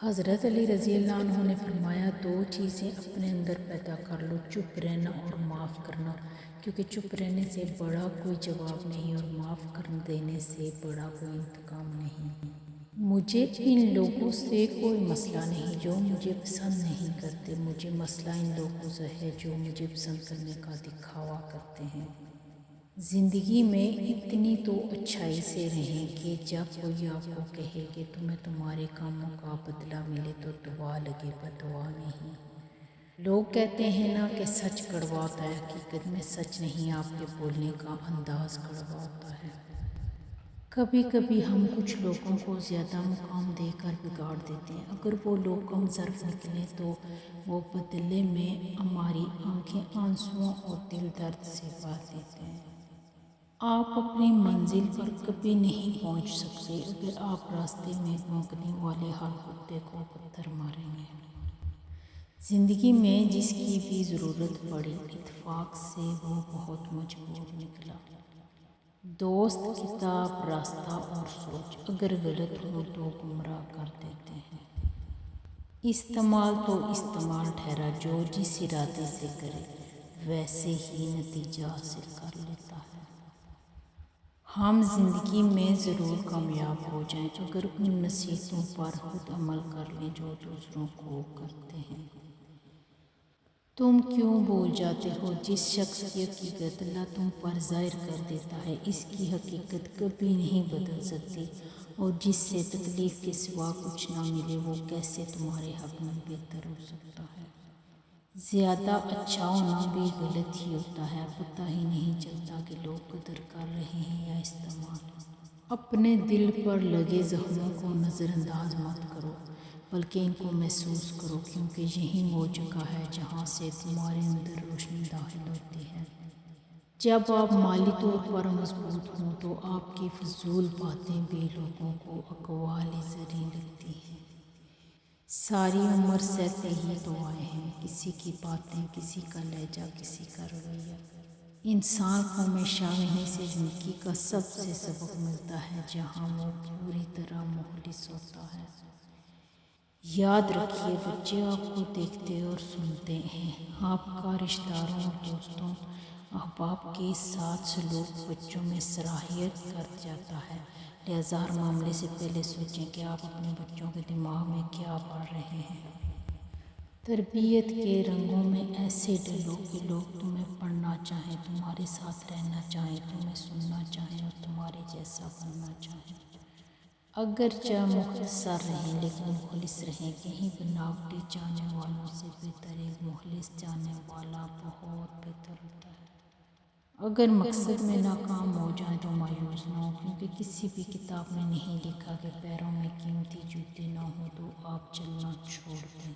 حضرت علی رضی اللہ عنہ نے فرمایا، دو چیزیں اپنے اندر پیدا کر لو، چپ رہنا اور معاف کرنا، کیونکہ چپ رہنے سے بڑا کوئی جواب نہیں اور معاف کر دینے سے بڑا کوئی انتقام نہیں۔ مجھے ان لوگوں سے کوئی مسئلہ نہیں جو مجھے پسند نہیں کرتے، مجھے مسئلہ ان لوگوں سے ہے جو مجھے پسند کرنے کا دکھاوا کرتے ہیں۔ زندگی میں اتنی تو اچھائی سے رہیں کہ جب کوئی آپ کو کہے کہ تمہیں تمہارے کاموں کا بدلہ ملے تو دعا لگے، بدعا نہیں۔ لوگ کہتے ہیں نا کہ سچ کڑوا ہوتا ہے، حقیقت میں سچ نہیں، آپ کے بولنے کا انداز کڑوا ہوتا ہے۔ کبھی کبھی ہم کچھ لوگوں کو زیادہ مقام دے کر بگاڑ دیتے ہیں، اگر وہ لوگ کم ظرف نکلیں تو وہ بدلے میں ہماری آنکھیں آنسوؤں اور دل درد سے بھر دیتے ہیں۔ آپ اپنی منزل پر کبھی نہیں پہنچ سکتے اگر آپ راستے میں بھونکنے والے ہر کتے کو پتھر ماریں گے۔ زندگی میں جس کی بھی ضرورت پڑی، اتفاق سے وہ بہت مجبور نکلا۔ دوست، کتاب، راستہ اور سوچ اگر غلط ہو تو گمراہ کر دیتے ہیں۔ استعمال تو استعمال ٹھہرا، جو جس ارادے سے کرے ویسے ہی نتیجہ حاصل کر لیتا ہے۔ ہم زندگی میں ضرور کامیاب ہو جائیں اگر ان نصیحتوں پر خود عمل کر لیں جو دوسروں کو کرتے ہیں۔ تم کیوں بھول جاتے ہو؟ جس شخص کی حقیقت اللہ تم پر ظاہر کر دیتا ہے، اس کی حقیقت کبھی نہیں بدل سکتی، اور جس سے تکلیف کے سوا کچھ نہ ملے وہ کیسے تمہارے حق میں بہتر ہو سکتا ہے؟ زیادہ اچھا ہونا بھی غلط ہی ہوتا ہے، پتہ ہی نہیں چلتا کہ لوگ قدر کر رہے ہیں یا استعمال۔ اپنے دل پر لگے زخموں کو نظر انداز مت کرو، بلکہ ان کو محسوس کرو، کیونکہ یہی وہ جگہ ہے جہاں سے تمہارے اندر روشنی داخل ہوتی ہے۔ جب آپ مالی طور پر مضبوط ہوں تو آپ کی فضول باتیں بھی لوگوں کو اقوال زریں لگتی ہیں۔ ساری عمر سہتے ہی تو آئے ہیں، کسی کی باتیں، کسی کا لہجہ، کسی کا رویہ۔ انسان کو ہمیشہ وہیں سے زندگی کا سب سے سبق ملتا ہے جہاں وہ پوری طرح مخلص ہوتا ہے۔ یاد رکھیے، بچے آپ کو دیکھتے اور سنتے ہیں۔ آپ کا رشتہ داروں اور دوستوں احباب کے ساتھ سلوک بچوں میں سرایت کر جاتا ہے، لہٰذا ہر معاملے سے پہلے سوچیں کہ آپ اپنے بچوں کے دماغ میں کیا پڑھ رہے ہیں۔ تربیت کے رنگوں میں ایسے ڈھلو کہ لوگ تمہیں پڑھنا چاہیں، تمہارے ساتھ رہنا چاہیں، تمہیں سننا چاہیں اور تمہارے جیسا بننا چاہیں۔ اگرچہ مختصر رہیں لیکن مخلص رہیں، کہیں بناوٹی چاہنے والوں سے بہتر ایک مخلص چاہنے والا بہت بہتر ہوتا ہے۔ اگر مقصد میں ناکام ہو جائیں تو مایوس نہ ہو، کیونکہ کسی بھی کتاب میں نہیں لکھا کہ پیروں میں قیمتی جوتے نہ ہوں تو آپ چلنا چھوڑ دیں۔